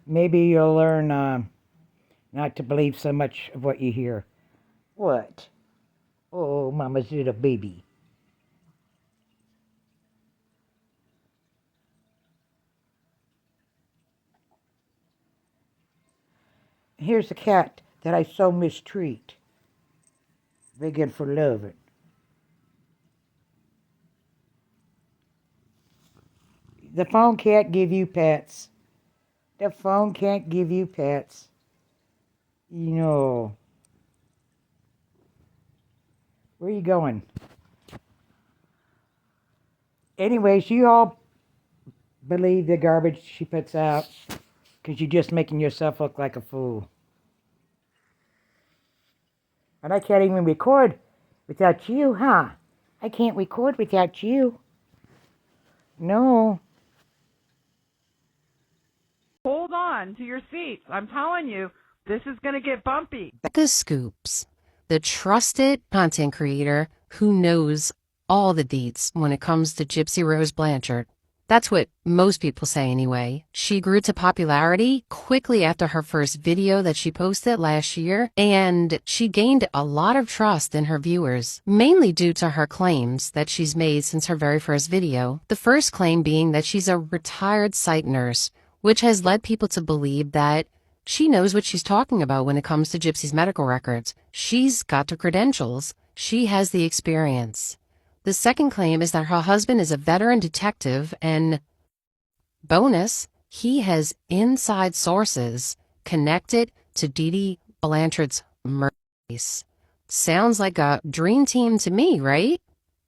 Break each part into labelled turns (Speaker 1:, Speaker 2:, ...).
Speaker 1: Maybe you'll learn not to believe so much of what you hear. What? Oh, Mama's little baby. Here's a cat that I so mistreat, begging for loving. The phone can't give you pets. The phone can't give you pets. You know. Where are you going? Anyways, you all believe the garbage she puts out because you're just making yourself look like a fool. And I can't even record without you, huh? I can't record without you. No.
Speaker 2: Hold on to your seats. I'm telling you, this is going to get bumpy.
Speaker 3: Becca Scoops, the trusted content creator who knows all the deets when it comes to Gypsy Rose Blanchard. That's what most people say anyway. She grew to popularity quickly after her first video that she posted last year, and she gained a lot of trust in her viewers, mainly due to her claims that she's made since her very first video. The first claim being that she's a retired psych nurse, which has led people to believe that she knows what she's talking about when it comes to Gypsy's medical records. She's got the credentials. She has the experience. The second claim is that her husband is a veteran detective, and bonus, he has inside sources connected to Dee Dee Blanchard's murder case. Sounds like a dream team to me, right?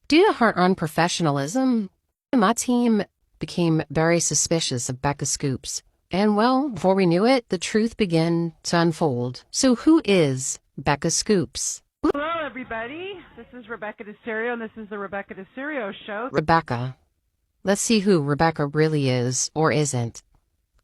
Speaker 3: Due to her unprofessionalism, my team became very suspicious of Becca Scoops. And well, before we knew it, the truth began to unfold. So who is Becca Scoops?
Speaker 2: Hello, everybody. This is Rebecca DeSerio, and this is the Rebecca DeSerio Show.
Speaker 3: Rebecca. Let's see who Rebecca really is or isn't.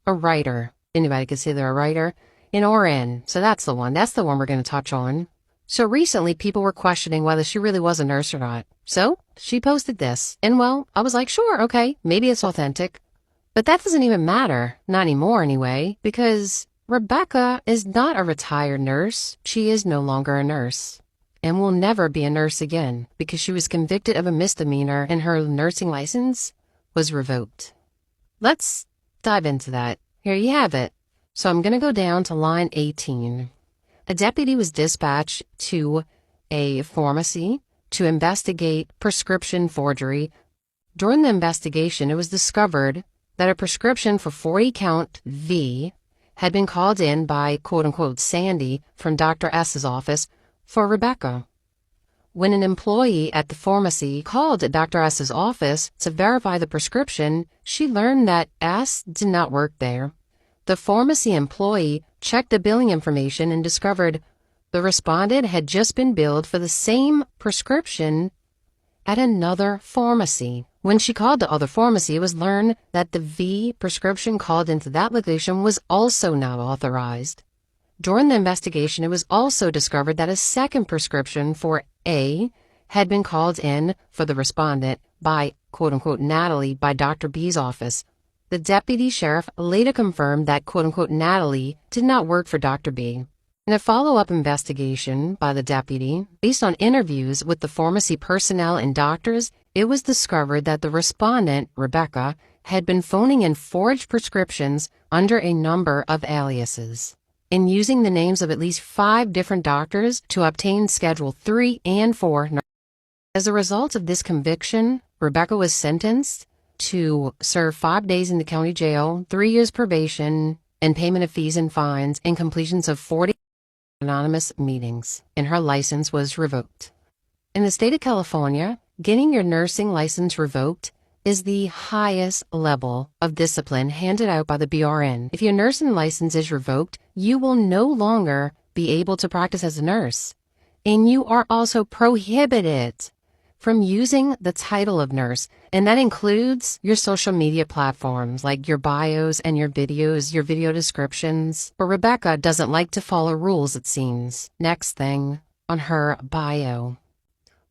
Speaker 3: A writer. Anybody could say they're a writer. In RN. So that's the one. That's the one we're going to touch on. So recently, people were questioning whether she really was a nurse or not. So she posted this. And well, I was like, sure, okay, maybe it's authentic. But that doesn't even matter. Not anymore anyway, because Rebecca is not a retired nurse. She is no longer a nurse and will never be a nurse again because she was convicted of a misdemeanor and her nursing license was revoked. Let's dive into that. Here you have it. So I'm going to go down to line 18. A deputy was dispatched to a pharmacy to investigate prescription forgery. During the investigation, it was discovered that a prescription for 40 count V had been called in by quote-unquote Sandy from Dr. S's office for Rebecca. When an employee at the pharmacy called Dr. S's office to verify the prescription, she learned that S did not work there. The pharmacy employee checked the billing information and discovered the respondent had just been billed for the same prescription at another pharmacy. When she called the other pharmacy, it was learned that the V prescription called into that location was also not authorized. During the investigation, it was also discovered that a second prescription for A had been called in for the respondent by, quote-unquote, Natalie by Dr. B's office. The deputy sheriff later confirmed that, quote-unquote, Natalie did not work for Dr. B. In a follow-up investigation by the deputy, based on interviews with the pharmacy personnel and doctors, it was discovered that the respondent, Rebecca, had been phoning in forged prescriptions under a number of aliases and using the names of at least 5 different doctors to obtain Schedule 3 and 4. As a result of this conviction, Rebecca was sentenced to serve 5 days in the county jail, 3 years probation, and payment of fees and fines, and completions of 40 anonymous meetings, and her license was revoked. In the state of California, getting your nursing license revoked is the highest level of discipline handed out by the BRN. If your nursing license is revoked, you will no longer be able to practice as a nurse. And you are also prohibited from using the title of nurse, and that includes your social media platforms like your bios and your videos, your video descriptions. But Rebecca doesn't like to follow rules, it seems. Next thing on her bio.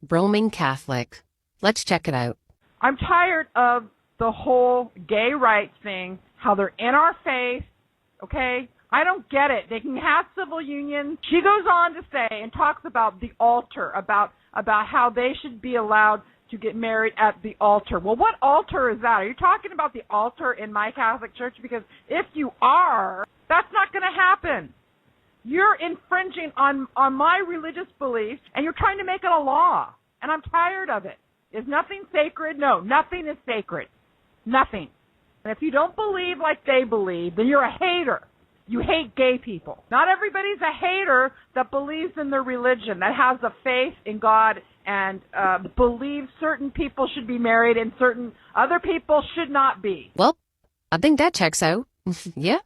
Speaker 3: Roman Catholic. Let's check it out.
Speaker 2: I'm tired of the whole gay rights thing, how they're in our face Okay? I don't get it. They can have civil unions. She goes on to say and talks about the altar, about how they should be allowed to get married at the altar. Well, what altar is that? Are you talking about the altar in my Catholic Church? Because if you are, that's not going to happen. You're infringing on my religious beliefs, and you're trying to make it a law. And I'm tired of it. Is nothing sacred? No, nothing is sacred. Nothing. And if you don't believe like they believe, then you're a hater. You hate gay people. Not everybody's a hater that believes in their religion, that has a faith in God and believes certain people should be married and certain other people should not be.
Speaker 3: Well, I think that checks out. Yeah.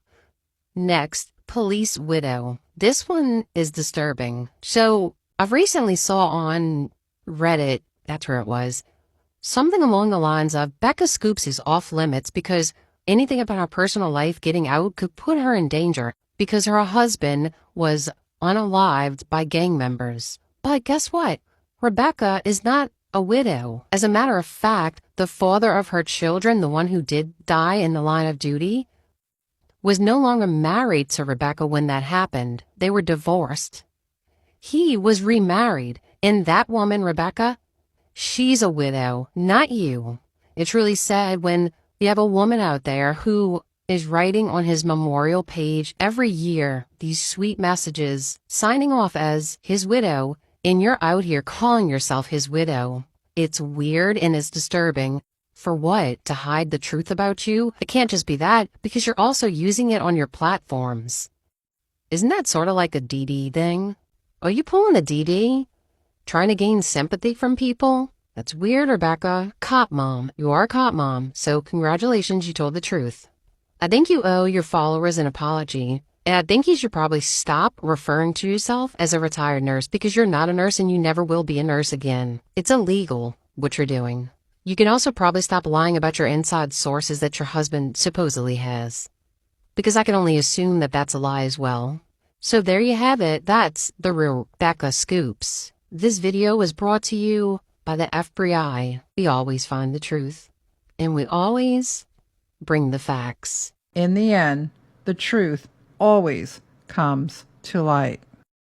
Speaker 3: Next, police widow. This one is disturbing. So I've recently saw on Reddit, that's where it was, something along the lines of Becca Scoops is off limits because anything about her personal life getting out could put her in danger because her husband was unalived by gang members. But guess what? Rebecca is not a widow. As a matter of fact, the father of her children, the one who did die in the line of duty, was no longer married to Rebecca when that happened. They were divorced. He was remarried. And that woman, Rebecca, she's a widow, not you. It's really sad when you have a woman out there who is writing on his memorial page every year these sweet messages, signing off as his widow, and you're out here calling yourself his widow. It's weird and it's disturbing. For what? To hide the truth about you? It can't just be that, because you're also using it on your platforms. Isn't that sort of like a DD thing? Are you pulling a DD? Trying to gain sympathy from people? That's weird, Rebecca. Cop mom. You are a cop mom, so congratulations, you told the truth. I think you owe your followers an apology. And I think you should probably stop referring to yourself as a retired nurse because you're not a nurse and you never will be a nurse again. It's illegal, what you're doing. You can also probably stop lying about your inside sources that your husband supposedly has. Because I can only assume that that's a lie as well. So there you have it. That's the real Becca Scoops. This video was brought to you by the FBI. We always find the truth. And we always bring the facts.
Speaker 4: In the end, the truth always comes to light.